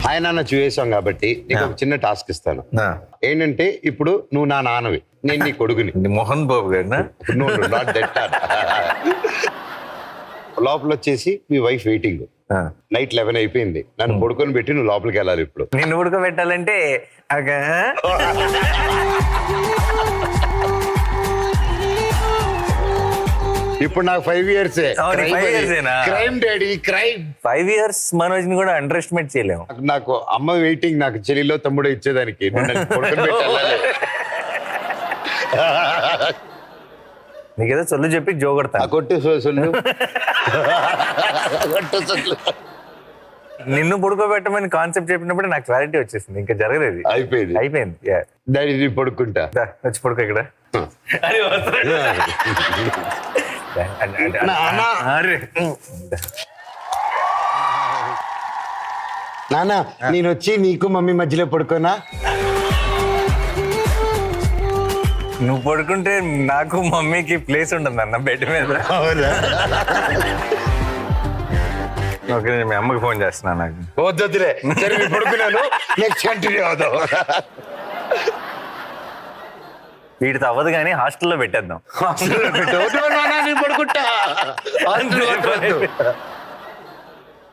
ఆయన నాన్న చూసాం కాబట్టి నీకు ఒక చిన్న టాస్క్ ఇస్తాను. ఏంటంటే ఇప్పుడు నువ్వు నా నాన్నవి, నేను నీ కొడుకుని. మోహన్ బాబు గారు నాట్ దట్. లోపల వచ్చేసి మీ వైఫ్ వెయిటింగ్. నైట్ 11 అయిపోయింది, నన్ను పడుకొని పెట్టి నువ్వు లోపలికి వెళ్ళాలి. ఇప్పుడు నిన్ను ఉడకబెట్టాలంటే ఇప్పుడు నాకు 5 years. 5 years crime daddy, crime. 5 years Manoj ని కూడా అండర్ ఎస్టిమేట్ చేయలేము. నాకు అమ్మ వెయిటింగ్, నాకు చెల్లిలో తమ్ముడు ఇచ్చేదానికి. పడుకొని పెట్టి వెళ్ళాలి. నీకేదో సొల్లు చెప్పి జోగొడతా. కొట్టు సొల్లు. నిన్ను పుడుకోబెట్టమని కాన్సెప్ట్ చెప్పినప్పుడు నాకు క్లారిటీ వచ్చేసింది. ఇంకా జరగలేదు, అయిపోయింది. డాడీ నీ పడుకుంటా, వచ్చి పడుకో ఇక్కడ. నాన్న నేను వచ్చి నీకు మమ్మీ మధ్యలో పడుకోనా? నువ్వు పడుకుంటే నాకు మమ్మీకి ప్లేస్ ఉంటుంది అన్న బెడ్ మీద. ఓకే, నేను మీ అమ్మకి ఫోన్ చేస్తున్నా. నాకు వద్దులే, పడుకున్నాను. నెక్స్ట్ కంటిన్యూ అవుతావు. వీటితో అవ్వదు కానీ హాస్టల్లో పెట్టేద్దాం. పడుకుంటా.